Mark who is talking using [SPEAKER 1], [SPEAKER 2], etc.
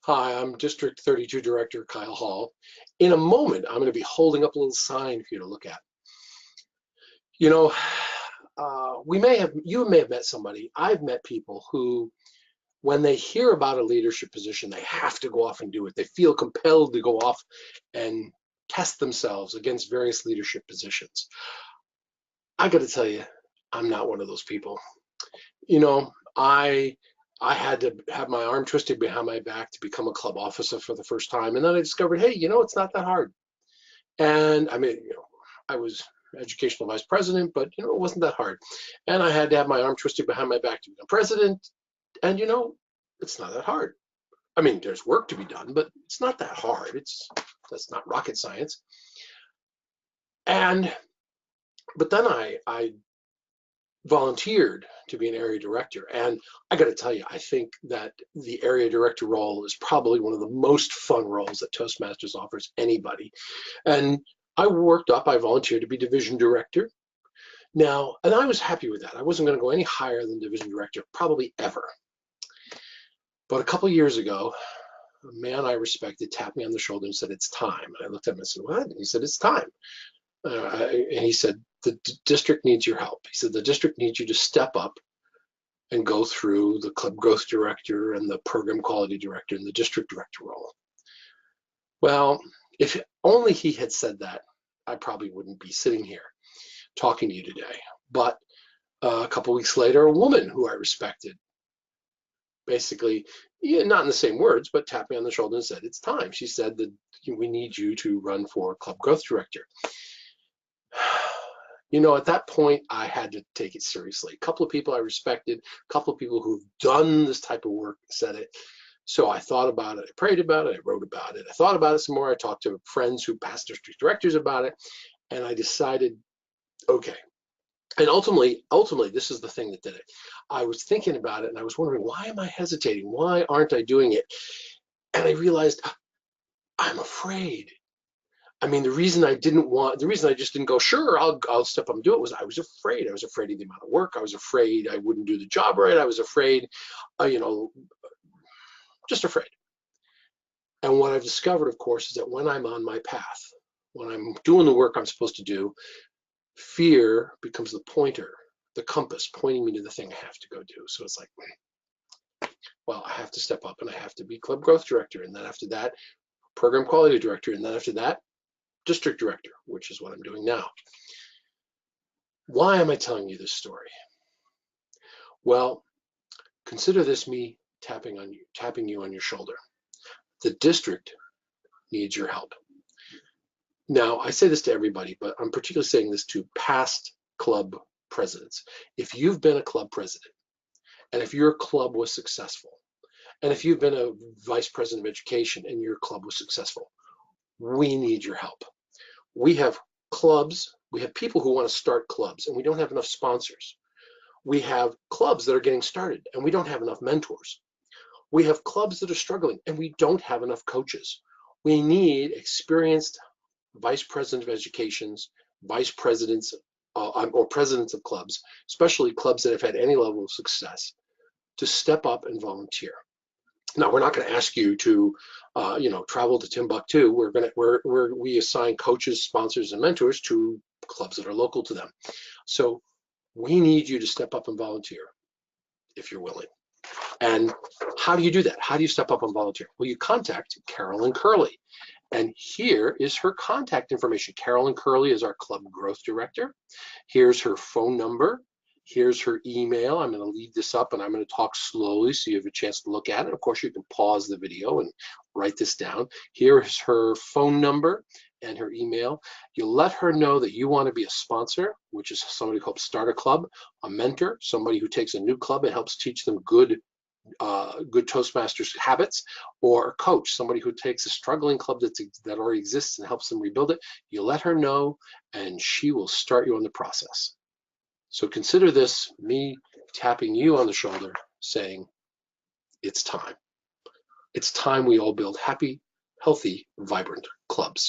[SPEAKER 1] Hi, I'm District 32 Director Kyle Hall. In a moment, I'm going to be holding up a little sign for you to look at. You know, you may have met somebody. I've met people who, when they hear about a leadership position, they have to go off and do it. They feel compelled to go off and test themselves against various leadership positions. I got to tell you, I'm not one of those people. You know, I had to have my arm twisted behind my back to become a club officer for the first time, and then I discovered, hey, it's not that hard. And I mean, I was educational vice president, but it wasn't that hard. And I had to have my arm twisted behind my back to become president, and it's not that hard. I mean, there's work to be done, but it's not that hard. That's not rocket science. And but then I volunteered to be an area director. And I got to tell you, I think that the area director role is probably one of the most fun roles that Toastmasters offers anybody. And I volunteered to be division director. Now, and I was happy with that. I wasn't going to go any higher than division director, probably ever. But a couple of years ago, a man I respected tapped me on the shoulder and said, "It's time." And I looked at him and said, "What?" And he said, "It's time." And he said, "The district needs your help." He said, "The district needs you to step up and go through the club growth director and the program quality director and the district director role." Well, if only he had said that, I probably wouldn't be sitting here talking to you today. But a couple weeks later, a woman who I respected, basically, not in the same words, but tapped me on the shoulder and said, "It's time." She said that we need you to run for club growth director. At that point, I had to take it seriously. A couple of people I respected, a couple of people who've done this type of work said it. So I thought about it, I prayed about it, I wrote about it, I thought about it some more, I talked to friends who passed district directors about it, and I decided, okay. And ultimately, this is the thing that did it. I was thinking about it and I was wondering, why am I hesitating? Why aren't I doing it? And I realized I'm afraid. I mean, the reason I just didn't go, sure, I'll step up and do it, was I was afraid. I was afraid of the amount of work. I was afraid I wouldn't do the job right. I was afraid, just afraid. And what I've discovered, of course, is that when I'm on my path, when I'm doing the work I'm supposed to do, fear becomes the pointer, the compass pointing me to the thing I have to go do. So it's like, well, I have to step up and I have to be club growth director. And then after that, program quality director. And then after that, district director, which is what I'm doing now. Why am I telling you this story? Well, consider this me tapping you on your shoulder. The district needs your help. Now, I say this to everybody, but I'm particularly saying this to past club presidents. If you've been a club president, and if your club was successful, and if you've been a vice president of education and your club was successful, we need your help. We have clubs, we have people who want to start clubs, and we don't have enough sponsors. We have clubs that are getting started, and we don't have enough mentors. We have clubs that are struggling, and we don't have enough coaches. We need experienced vice president of educations, vice presidents, or presidents of clubs, especially clubs that have had any level of success, to step up and volunteer. Now, we're not going to ask you to, travel to Timbuktu. We assign coaches, sponsors, and mentors to clubs that are local to them. So we need you to step up and volunteer if you're willing. And how do you do that? How do you step up and volunteer? Well, you contact Carolyn Curley. And here is her contact information. Carolyn Curley is our club growth director. Here's her phone number. Here's her email. I'm going to leave this up and I'm going to talk slowly so you have a chance to look at it. Of course, you can pause the video and write this down. Here is her phone number and her email. You let her know that you want to be a sponsor, which is somebody who helps start a club, a mentor, somebody who takes a new club and helps teach them good Toastmasters habits, or a coach, somebody who takes a struggling club that already exists and helps them rebuild it. You let her know and she will start you on the process. So consider this me tapping you on the shoulder saying, it's time. It's time we all build happy, healthy, vibrant clubs.